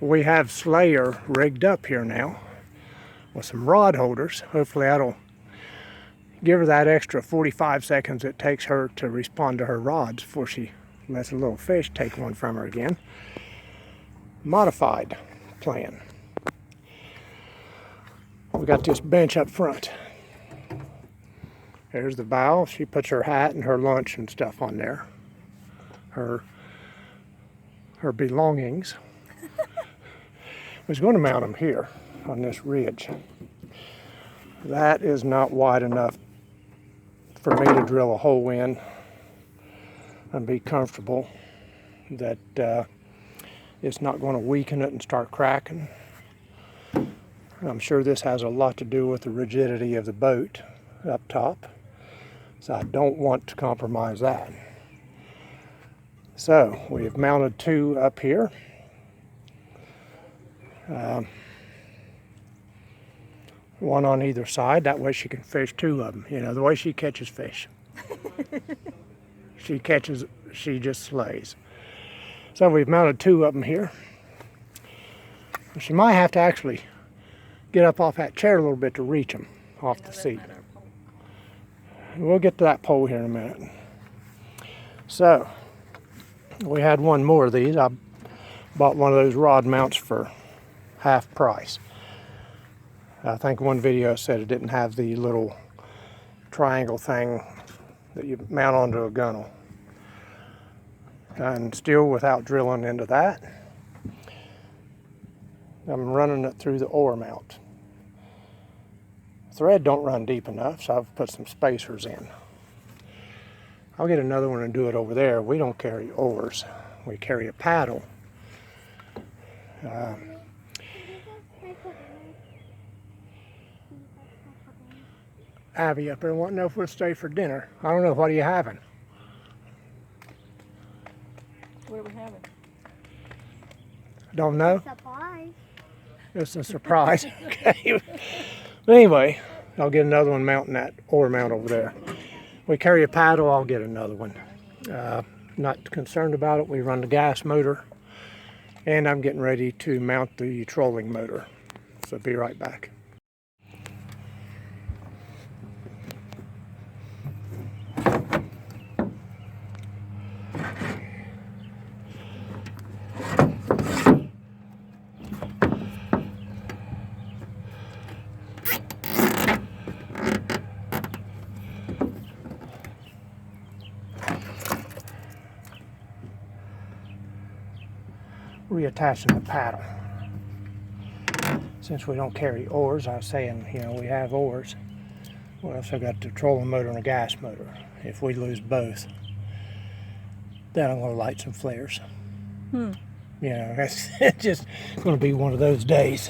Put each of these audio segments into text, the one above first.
We have Slayer rigged up here now with some rod holders. Hopefully that'll give her that extra 45 seconds it takes her to respond to her rods before she lets a little fish take one from her again. Modified plan. We got this bench up front. There's the bow. She puts her hat and her lunch and stuff on there. Her belongings. I was going to mount them here on this ridge. That is not wide enough for me to drill a hole in and be comfortable that it's not going to weaken it and start cracking. I'm sure this has a lot to do with the rigidity of the boat up top, so I don't want to compromise that. So we have mounted two up here. One on either side, that way she can fish two of them. You know, the way she catches fish. She just slays. So we've mounted two of them here. She might have to actually get up off that chair a little bit to reach them off the seat. We'll get to that pole here in a minute. So, we had one more of these. I bought one of those rod mounts for half price. I think one video said it didn't have the little triangle thing that you mount onto a gunnel. And still without drilling into that, I'm running it through the oar mount. Thread don't run deep enough, so I've put some spacers in. I'll get another one and do it over there. We don't carry oars. We carry a paddle. Abby up there wanting to know if we'll stay for dinner. I don't know, what are you having? What are we having? Don't know? Surprise. It's a surprise. Okay. But anyway, I'll get another one mounting that oar mount over there. We carry a paddle, I'll get another one. Not concerned about it. We run the gas motor, and I'm getting ready to mount the trolling motor. So be right back. Reattaching the paddle. Since we don't carry oars, I was saying, you know, we have oars. We also got the trolling motor and a gas motor. If we lose both, then I'm going to light some flares. You know, it's just going to be one of those days.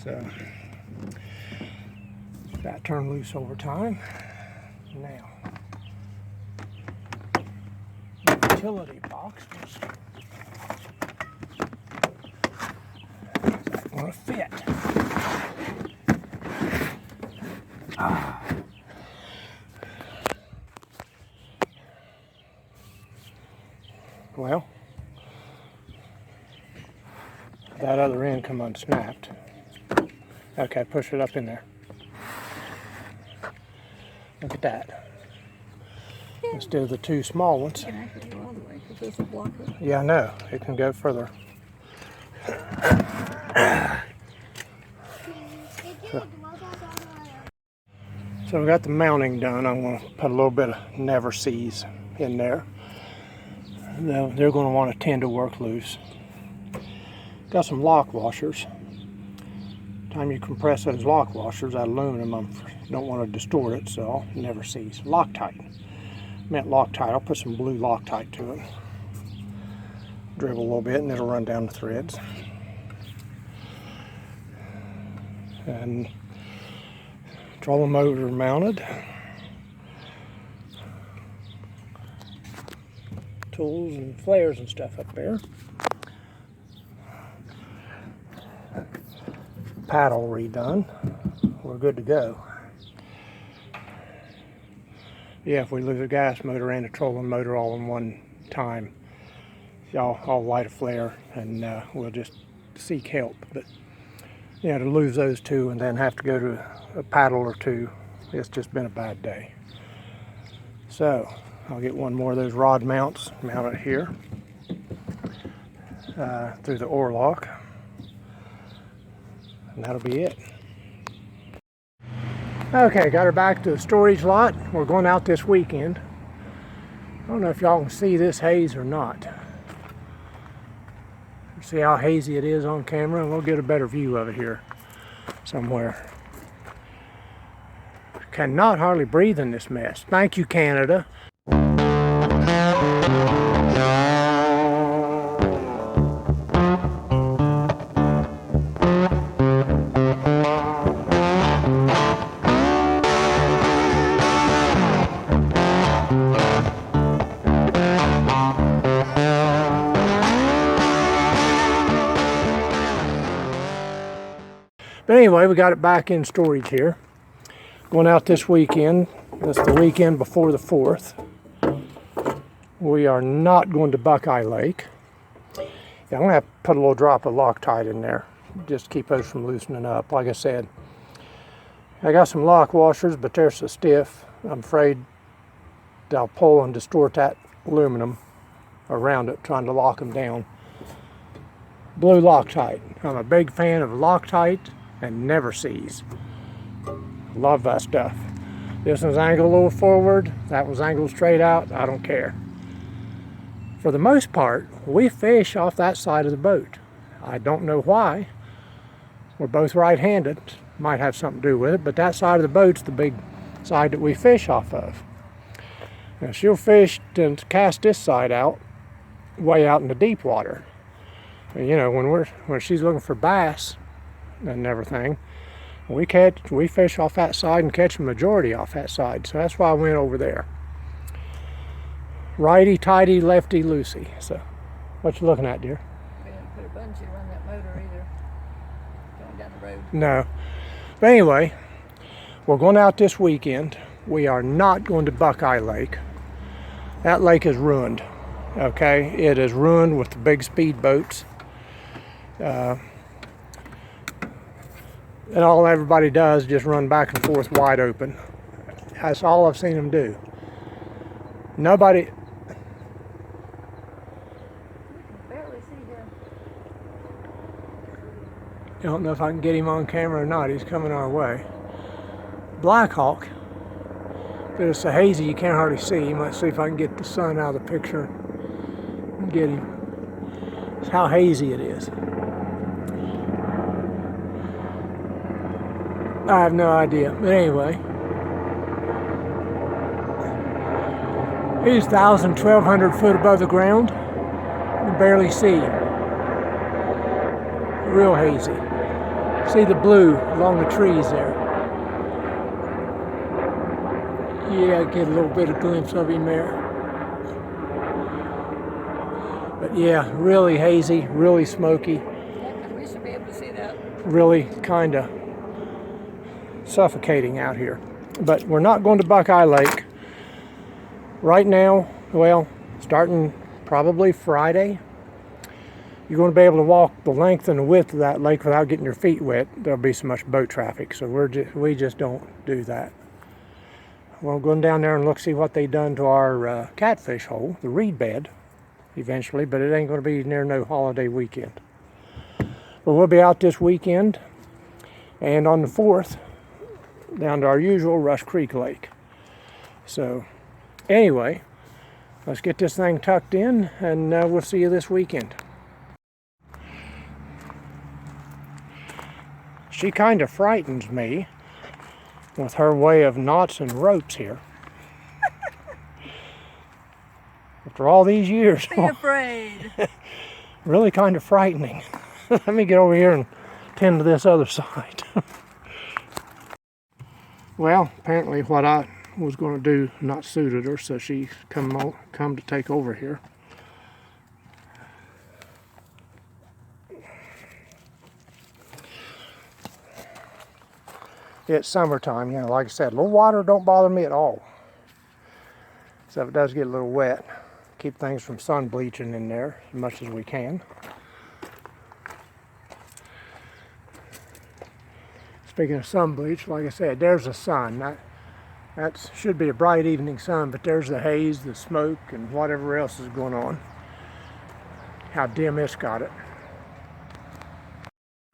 So, got turned loose over time. Now, the utility box was going to fit. Well, that other end come unsnapped. Okay, push it up in there. Look at that. Instead of the two small ones. You can actually go all the way because there's a blocker. Yeah, I know. It can go further. So we got the mounting done. I'm going to put a little bit of never sees in there. They're going to want to tend to work loose. Got some lock washers. Time you compress those lock washers, that aluminum, I don't want to distort it, so I'll never sees. Loctite. Meant Loctite. I'll put some blue Loctite to it. Dribble a little bit and it'll run down the threads. And trolling motor mounted. Tools and flares and stuff up there. Paddle redone. We're good to go. Yeah, if we lose a gas motor and a trolling motor all in one time, I'll light a flare and we'll just seek help. But yeah, to lose those two and then have to go to a paddle or two, it's just been a bad day. So I'll get one more of those rod mounts, mount it here through the oar lock, and that'll be it. Okay, got her back to the storage lot. We're going out this weekend. I don't know if y'all can see this haze or not. See how hazy it is on camera, and we'll get a better view of it here somewhere. Cannot hardly breathe in this mess. Thank you, Canada. But anyway, we got it back in storage here. Going out this weekend. That's the weekend before the 4th. We are not going to Buckeye Lake. Yeah, I'm going to have to put a little drop of Loctite in there, just to keep those from loosening up. Like I said, I got some lock washers, but they're so stiff, I'm afraid they'll pull and distort that aluminum around it, trying to lock them down. Blue Loctite. I'm a big fan of Loctite and never sees. Love that stuff. This one's angled a little forward, that one's angled straight out, I don't care. For the most part, we fish off that side of the boat. I don't know why. We're both right-handed, might have something to do with it, but that side of the boat's the big side that we fish off of. Now she'll fish and cast this side out, way out in the deep water. You know, when she's looking for bass and everything, we fish off that side and catch a majority off that side. So that's why I went over there. Righty tighty, lefty loosey. So, what you looking at, dear? We didn't put a bungee around that motor either. Going down the road. No. But anyway, we're going out this weekend. We are not going to Buckeye Lake. That lake is ruined. Okay, it is ruined with the big speed boats. And all everybody does is just run back and forth wide open. That's all I've seen them do. Nobody. We can barely see him. I don't know if I can get him on camera or not. He's coming our way. Blackhawk. But it's so hazy you can't hardly see him. Let's see if I can get the sun out of the picture and get him. It's how hazy it is. I have no idea, but anyway. He's 1,000, 1,200 foot above the ground. You can barely see him. Real hazy. See the blue along the trees there. Yeah, get a little bit of glimpse of him there. But yeah, really hazy, really smoky. We should be able to see that. Really kind of suffocating out here. But we're not going to Buckeye Lake right now. Well, starting probably Friday, you're going to be able to walk the length and the width of that lake without getting your feet wet. There'll be so much boat traffic, so we just don't do that. We're going down there and look, see what they done to our catfish hole, the reed bed, eventually, but it ain't going to be near no holiday weekend. But we'll be out this weekend, and on the 4th, down to our usual Rush Creek Lake. So, anyway, let's get this thing tucked in, and we'll see you this weekend. She kind of frightens me with her way of knots and ropes here. After all these years. Be afraid. Really kind of frightening. Let me get over here and tend to this other side. Well, apparently what I was going to do not suited her, so she come to take over here. It's summertime, you know, like I said, a little water don't bother me at all. So if it does get a little wet. Keep things from sun bleaching in there as much as we can. Speaking of sun bleach, like I said, there's the sun. That should be a bright evening sun, but there's the haze, the smoke, and whatever else is going on. How dim it's got it.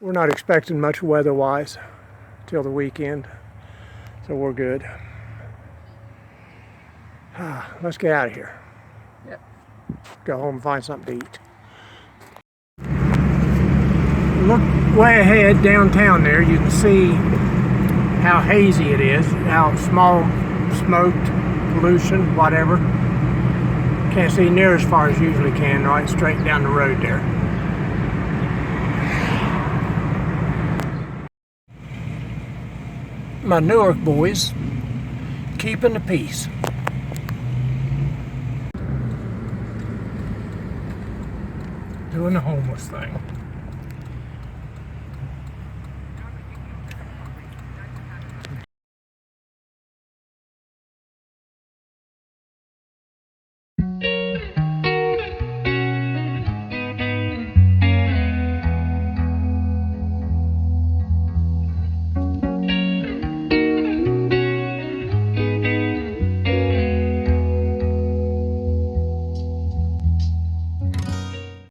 We're not expecting much weather-wise till the weekend, so we're good. Let's get out of here. Yep. Go home and find something to eat. Look way ahead downtown there, you can see how hazy it is, how small smoked, pollution, whatever. Can't see near as far as you usually can, right straight down the road there. My Newark boys keeping the peace. Doing the homeless thing.